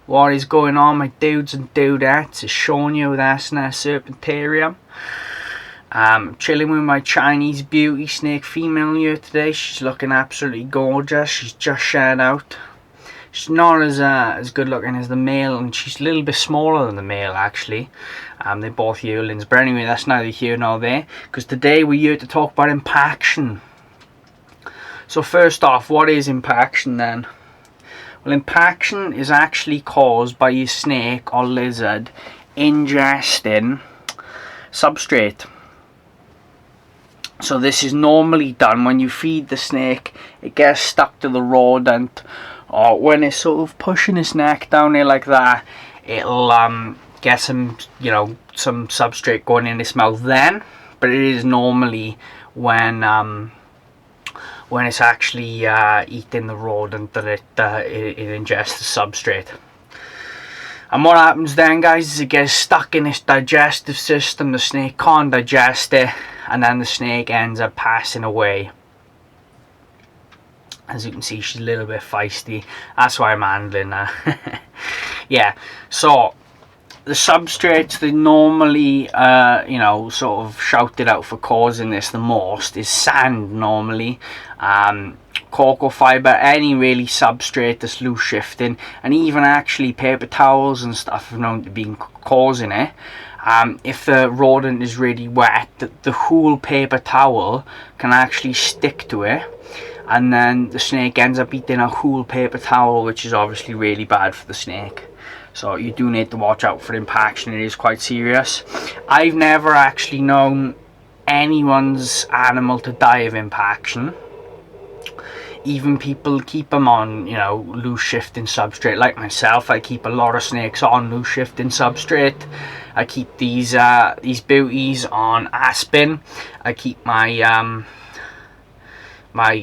What is going on, my dudes and dudettes? It's Sean here with SNS Serpentarium. Chilling with my Chinese beauty snake female here today. She's looking absolutely gorgeous. She's just shed out. She's not as good looking as the male, and she's a little bit smaller than the male actually. They're both yearlings, but anyway, that's neither here nor there, because today we're here to talk about impaction. So first off, what is impaction then? Well, impaction is actually caused by your snake or lizard ingesting substrate. So this is normally done when you feed the snake, it gets stuck to the rodent, or when it's sort of pushing its neck down there like that, it'll get some, some substrate going in its mouth then. But it is normally when it's actually eating the rodent that it ingests the substrate. And what happens then, guys, is it gets stuck in its digestive system. The snake can't digest it, and then the snake ends up passing away. As you can see, she's a little bit feisty. That's why I'm handling her. Yeah, so the substrates they normally sort of shouted out for causing this the most is sand normally, cocoa fiber, any really substrate that's loose shifting, and even actually paper towels and stuff are known to be causing it. If the rodent is really wet, the whole paper towel can actually stick to it, and then the snake ends up eating a whole paper towel, which is obviously really bad for the snake. So you do need to watch out for impaction. It is quite serious. I've never actually known anyone's animal to die of impaction. Even people keep them on, loose shifting substrate. Like myself, I keep a lot of snakes on loose shifting substrate. I keep these beauties on aspen. I keep my my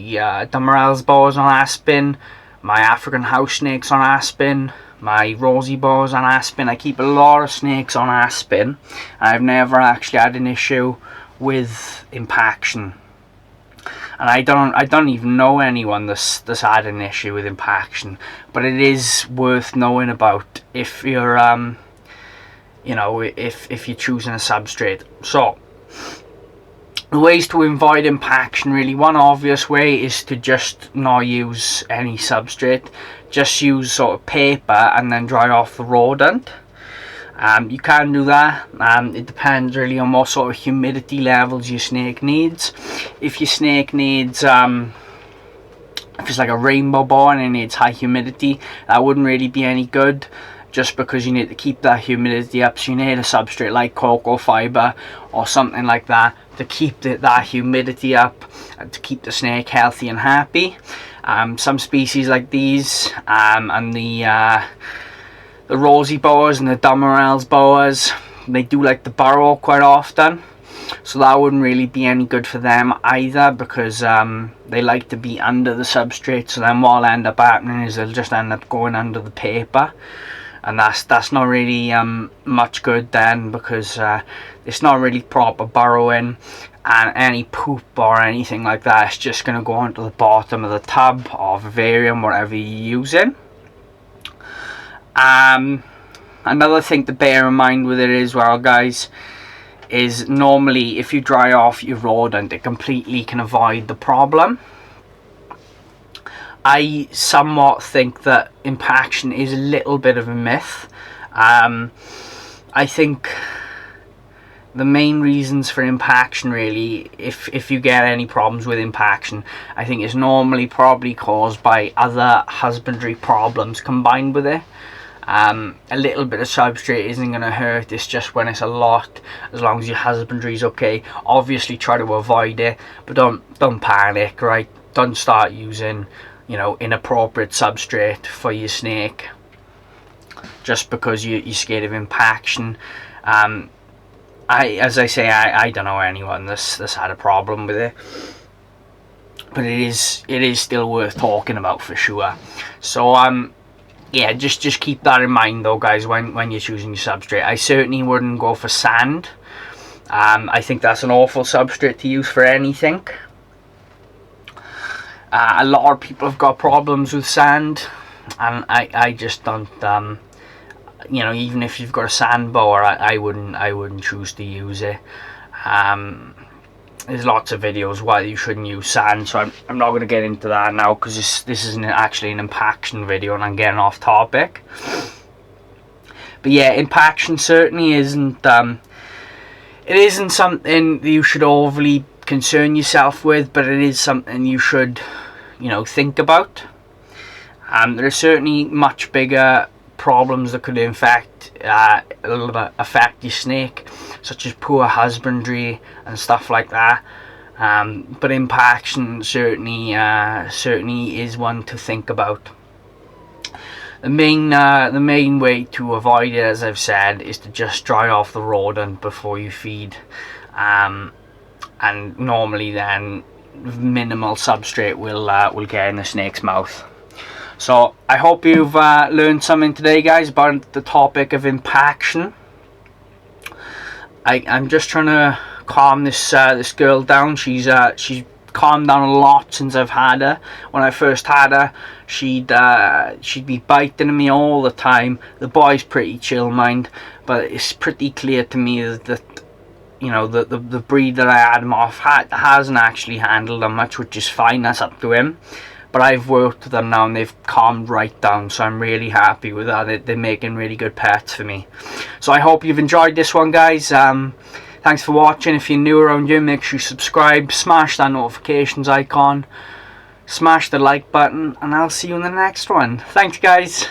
Dumerel's boas on aspen. My African house snakes on aspen. My rosy boas on aspen. I keep a lot of snakes on aspen. I've never actually had an issue with impaction. And I don't even know anyone that's had an issue with impaction. But it is worth knowing about if you're if you're choosing a substrate. So the ways to avoid impaction, really, one obvious way is to just not use any substrate. Just use sort of paper and then dry off the rodent. You can do that. It depends really on what sort of humidity levels your snake needs. If your snake needs, if it's like a rainbow boa and it needs high humidity, that wouldn't really be any good, just because you need to keep that humidity up. So you need a substrate like cocoa fiber or something like that to keep that humidity up and to keep the snake healthy and happy. Some species like these and the rosy boas and the Dumerel's boas, they do like to burrow quite often, so that wouldn't really be any good for them either, because they like to be under the substrate. So then what'll end up happening is they'll just end up going under the paper, and that's not really much good then, because it's not really proper burrowing, and any poop or anything like that is just going to go onto the bottom of the tub or vivarium, whatever you're using. Another thing to bear in mind with it as well, guys, is normally if you dry off your rodent, it completely can avoid the problem. I somewhat think that impaction is a little bit of a myth. I think the main reasons for impaction, really, if you get any problems with impaction, I think it's normally probably caused by other husbandry problems combined with it. A little bit of substrate isn't going to hurt. It's just when it's a lot, as long as your husbandry is okay. Obviously try to avoid it, but don't panic, right? Don't start using inappropriate substrate for your snake just because you're scared of impaction. As I say, I don't know anyone that's had a problem with it, but it is still worth talking about for sure. So yeah, just keep that in mind though, guys, when you're choosing your substrate. I certainly wouldn't go for sand. I think that's an awful substrate to use for anything. A lot of people have got problems with sand, and I just don't you know, even if you've got a sandblower, I wouldn't choose to use it. There's lots of videos why you shouldn't use sand, so I'm not going to get into that now, because this isn't actually an impaction video and I'm getting off topic. But yeah, impaction certainly isn't it isn't something that you should overly concern yourself with, but it is something you should, you know, think about. There are certainly much bigger problems that could affect your snake, such as poor husbandry and stuff like that. But impaction certainly is one to think about. The main way to avoid it, as I've said, is to just dry off the rodent before you feed, and normally then minimal substrate will get in the snake's mouth. So I hope you've learned something today, guys, about the topic of impaction. I'm just trying to calm this girl down. She's calmed down a lot since I've had her. When I first had her, she'd be biting me all the time. The boy's pretty chill, mind, but it's pretty clear to me that you know, the breed that I had him off hasn't actually handled them much, which is fine. That's up to him. But I've worked with them now and they've calmed right down, so I'm really happy with that. They're making really good pets for me. So I hope you've enjoyed this one, guys. Thanks for watching. If you're new around here, make sure you subscribe, smash that notifications icon, smash the like button, and I'll see you in the next one. Thanks, guys.